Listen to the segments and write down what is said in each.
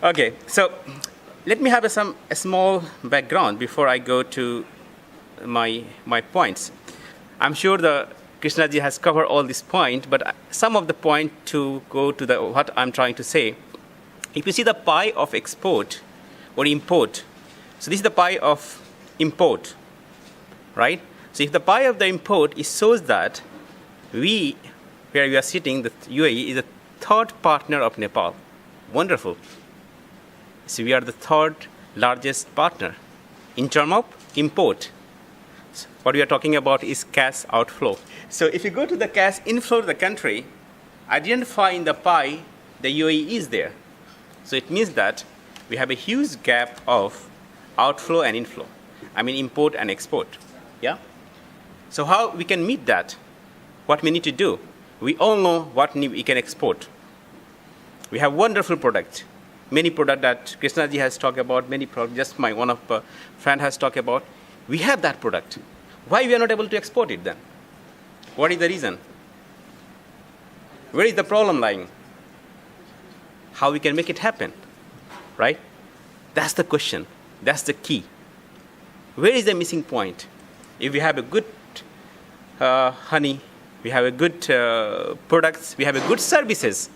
Okay, so let me have a small background before I go to my points. I'm sure the Krishnaji has covered all this point, but some of the point to go to what I'm trying to say. If you see the pie of export or import, so this is the pie of import, right? So if the pie of the import, it shows that where we are sitting, the UAE is the third partner of Nepal. Wonderful. So we are the third largest partner in terms of import. So what we are talking about is cash outflow. So if you go to the cash inflow of the country, identify in the pie the UAE is there. So it means that we have a huge gap of outflow and inflow. I mean import and export. Yeah? So how we can meet that? What we need to do? We all know what we can export. We have wonderful products. Many products that Krishnaji has talked about, many products, just one of friend has talked about. We have that product. Why we are not able to export it then? What is the reason? Where is the problem lying? How we can make it happen, right? That's the question. That's the key. Where is the missing point? If we have a good honey, we have a good products, we have a good services.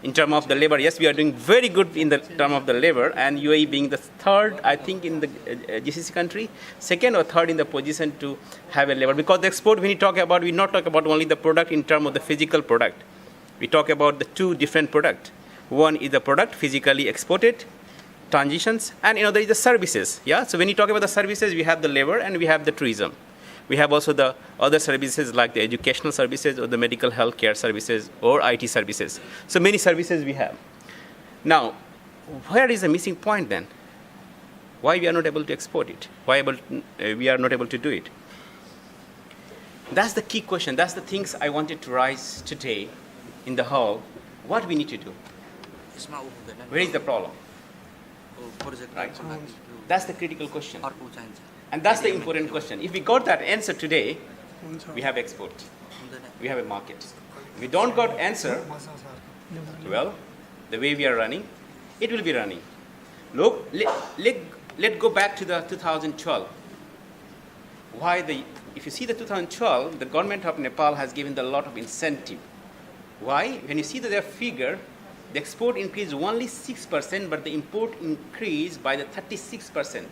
In terms of the labor, yes, we are doing very good in the term of the labor, and UAE being the third, I think, in the GCC country, second or third in the position to have a labor. Because the export, when we talk about, we not talk about only the product in terms of the physical product. We talk about the two different products. One is the product physically exported, transitions, and there is the services. Yeah. So when you talk about the services, we have the labor and we have the tourism. We have also the other services like the educational services or the medical health care services or IT services. So many services we have. Now, where is the missing point then? Why we are not able to export it? Why we are not able to do it? That's the key question. That's the things I wanted to raise today in the hall. What we need to do? Where is the problem? Right? That's the critical question. And that's the important question. If we got that answer today, we have export. We have a market. If we don't got answer, well, the way we are running, it will be running. Look, let's go back to the 2012. If you see the 2012, the government of Nepal has given a lot of incentive. Why? When you see their figure, the export increased only 6%, but the import increased by the 36%.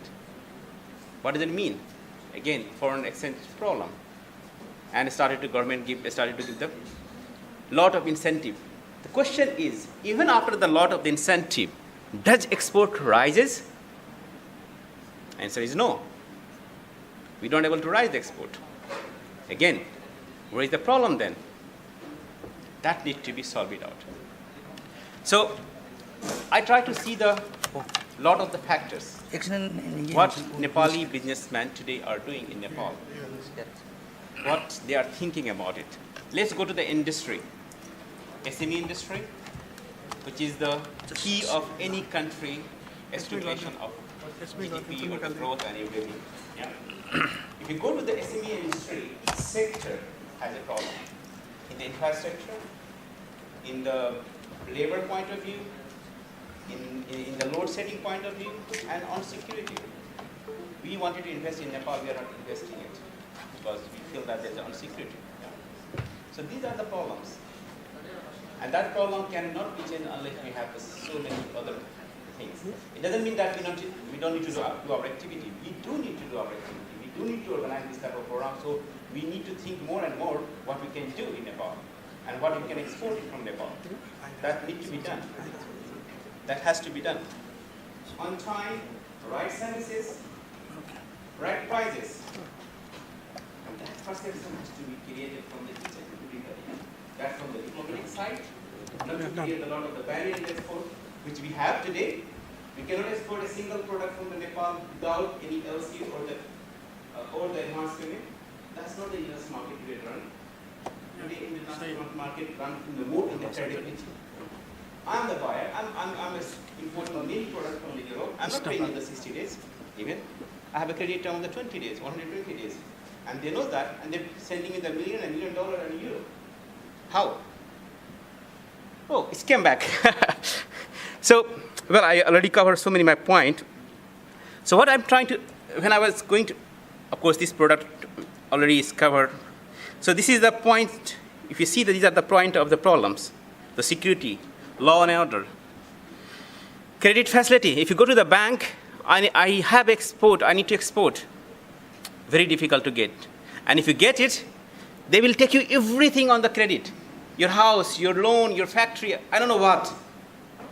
What does it mean? Again, foreign exchange problem. And government started to give them lot of incentive. The question is, even after the lot of the incentive, does export rises? Answer is no. We don't able to rise the export. Again, where is the problem then? That needs to be solved out. So, I try to see the lot of the factors. What Nepali businessmen today are doing in Nepal. What they are thinking about it. Let's go to the industry. SME industry, which is the key of any country estimation of GDP or the growth and everything. Yeah. If you go to the SME industry, each sector has a problem. In the infrastructure, in the labor point of view, in the load setting point of view, and on security. We wanted to invest in Nepal, we are not investing it because we feel that there's on security. Yeah. So these are the problems. And that problem cannot be changed unless we have so many other things. It doesn't mean that we don't need to do our activity. We do need to do our activity. We do need to organize this type of program. So we need to think more and more what we can do in Nepal and what we can export it from Nepal. That needs to be done. That has to be done. On time, right services, right prices. And that perception has to be created from the teacher to do that from the diplomatic side, not to create a lot of the barrier in export, which we have today. We cannot export a single product from the Nepal without any LC or the advanced payment. That's not the US market we are running. Today, in the national market, run from the more in the credit. I'm the buyer. I'm importing many products from Europe. I'm not paying in the 60 days even. I have a credit term of the 20 days, 120 days. And they know that, and they're sending me the $1 million and $1 million and euro. How? Oh, it came back. So Well, I already covered so many of my point. So what I'm trying to, when I was going to, of course, this product already is covered. So this is the point. If you see that these are the point of the problems, the security, law and order, credit facility. If you go to the bank, I have export, I need to export. Very difficult to get. And if you get it, they will take you everything on the credit. Your house, your loan, your factory, I don't know what.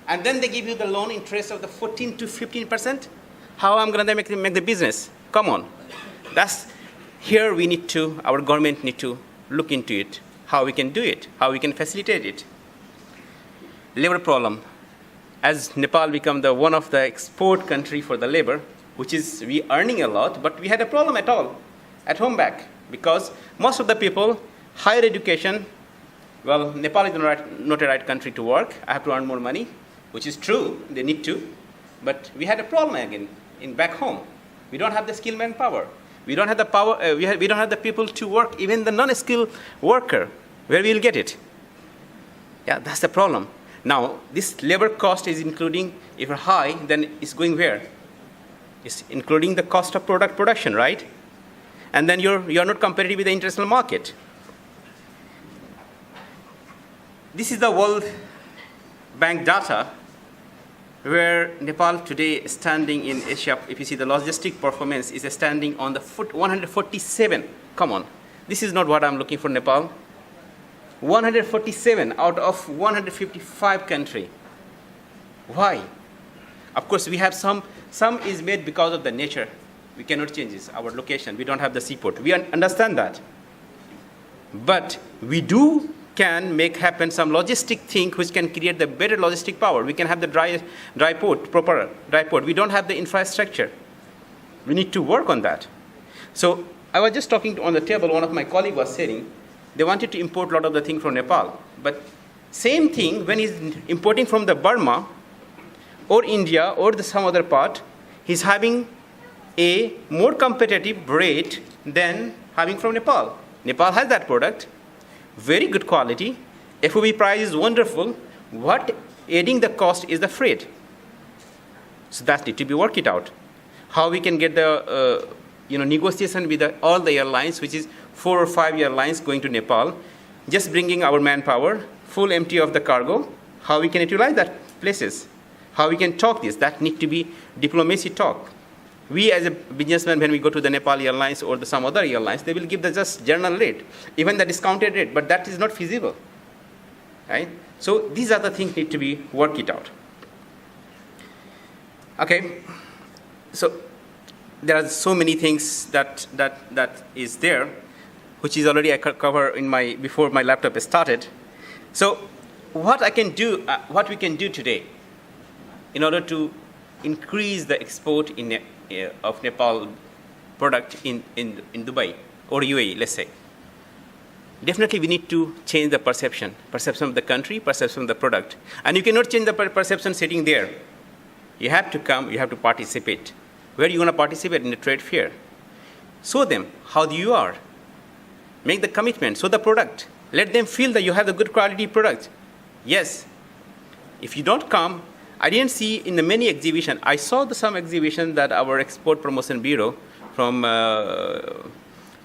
And then they give you the loan interest of the 14 to 15%. How I'm going to make the business? Come on. That's, here we need to, our government need to look into it, how we can do it, how we can facilitate it. Labor problem. As Nepal become the one of the export country for the labor, which is we earning a lot, but we had a problem at home back, because most of the people, higher education, well, Nepal is not a right country to work. I have to earn more money, which is true, they need to, but we had a problem again in back home. We don't have the skilled manpower. We don't have the power, we don't have the people to work, even the non-skilled worker, where we will get it? Yeah, that's the problem. Now, this labor cost is including, if you're high, then it's going where? It's including the cost of production, right? And then you're not competitive with the international market. This is the World Bank data, where Nepal today is standing in Asia. If you see the logistic performance is standing on the 147. Come on, this is not what I'm looking for Nepal. 147 out of 155 country. Why? Of course, we have some is made because of the nature. We cannot change this, our location. We don't have the seaport. We understand that. But we can make happen some logistic thing which can create the better logistic power. We can have the dry port, proper dry port. We don't have the infrastructure. We need to work on that. So I was just talking on the table, one of my colleagues was saying, they wanted to import a lot of the thing from Nepal. But same thing, when he's importing from the Burma or India or some other part, he's having a more competitive rate than having from Nepal. Nepal has that product, very good quality. FOB price is wonderful. What adding the cost is the freight. So that need to be worked it out. How we can get the negotiation with all the airlines, which is 4 or 5 airlines going to Nepal, just bringing our manpower, full empty of the cargo, how we can utilize that places, how we can talk this, that need to be diplomacy talk. We as a businessman, when we go to the Nepal Airlines or some other airlines, they will give the just general rate, even the discounted rate, but that is not feasible, right? So these are the things need to be worked it out. Okay, so there are so many things that is there, which is already I covered in before my laptop started. So what I can do, what we can do today, in order to increase the export of Nepal product in Dubai or UAE, let's say. Definitely we need to change the perception of the country, perception of the product. And you cannot change the perception sitting there. You have to come, you have to participate. Where are you going to participate? In the trade fair. Show them how you are. Make the commitment, show the product. Let them feel that you have the good quality product. Yes. If you don't come, I didn't see in the many exhibitions. I saw some exhibitions that our Export Promotion Bureau from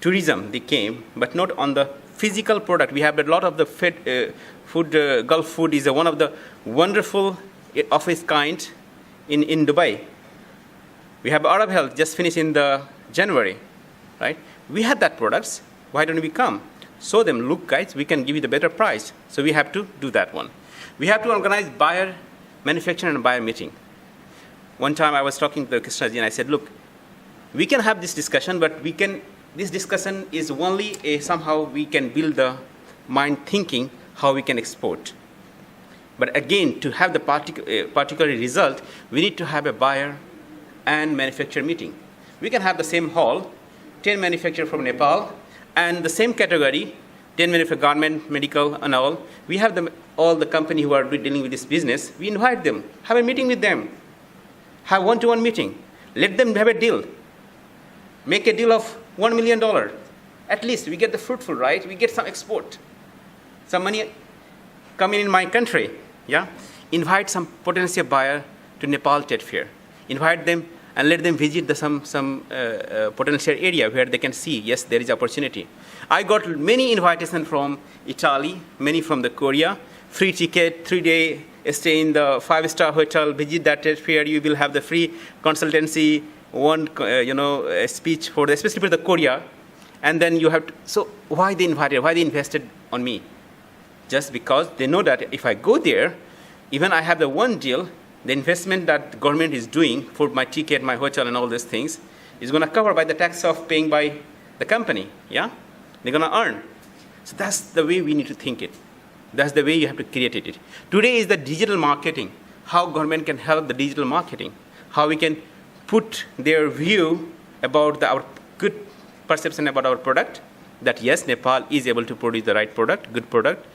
tourism, they came, but not on the physical product. We have a lot of the food, Gulf food is one of the wonderful of its kind in Dubai. We have Arab Health just finished in the January, right? We have that products. Why don't we come? Show them, look guys, we can give you the better price. So we have to do that one. We have to organize buyer, manufacturer and buyer meeting. One time I was talking to Krishnaji and I said, look, we can have this discussion, but this discussion is only somehow we can build the mind thinking how we can export. But again, to have the particular result, we need to have a buyer and manufacturer meeting. We can have the same hall, 10 manufacturers from Nepal, and the same category, 10 manufacturers, garment, medical, and all. We have all the company who are dealing with this business. We invite them, have a meeting with them, have one-to-one meeting. Let them have a deal. Make a deal of $1 million. At least we get the fruitful, right? We get some export. Some money coming in my country, yeah? Invite some potential buyer, to Nepal Trade Fair. Invite them and let them visit some potential area where they can see, yes, there is opportunity. I got many invitations from Italy, many from the Korea, free ticket, 3-day stay in the 5-star hotel, visit that trade fair, you will have the free consultancy, one speech for especially for the Korea, and then you have to, so why they invited, why they invested on me? Just because they know that if I go there, even I have the one deal, the investment that the government is doing for my ticket, my hotel, and all these things is going to cover by the tax of paying by the company, yeah? They're going to earn. So that's the way we need to think it. That's the way you have to create it. Today is the digital marketing, how government can help the digital marketing, how we can put their view about our good perception about our product, that yes, Nepal is able to produce the right product, good product,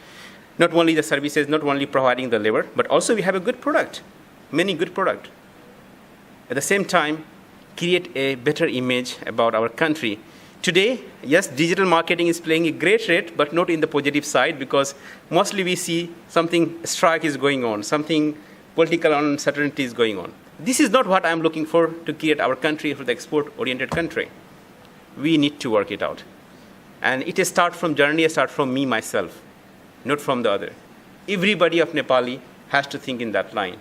not only the services, not only providing the labor, but also we have a good product, many good product. At the same time, create a better image about our country. Today, yes, digital marketing is playing a great rate, but not in the positive side, because mostly we see something strike is going on, something political uncertainty is going on. This is not what I'm looking for to create our country for the export-oriented country. We need to work it out. And it starts from journey, start from me, myself, not from the other. Everybody of Nepali has to think in that line.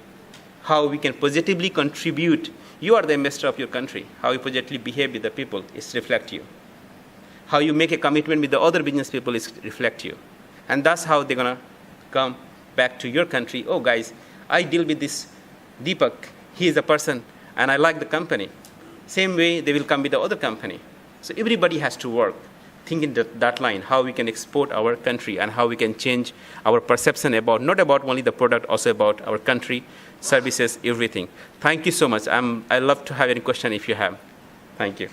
How we can positively contribute. You are the ambassador of your country. How you positively behave with the people is reflect you. How you make a commitment with the other business people is reflect you. And that's how they're going to come back to your country. Oh, guys, I deal with this Deepak. He is a person, and I like the company. Same way, they will come with the other company. So everybody has to work, think in that line, how we can export our country and how we can change our perception about, not about only the product, also about our country, services, everything. Thank you so much. I love to have any question if you have. Thank you.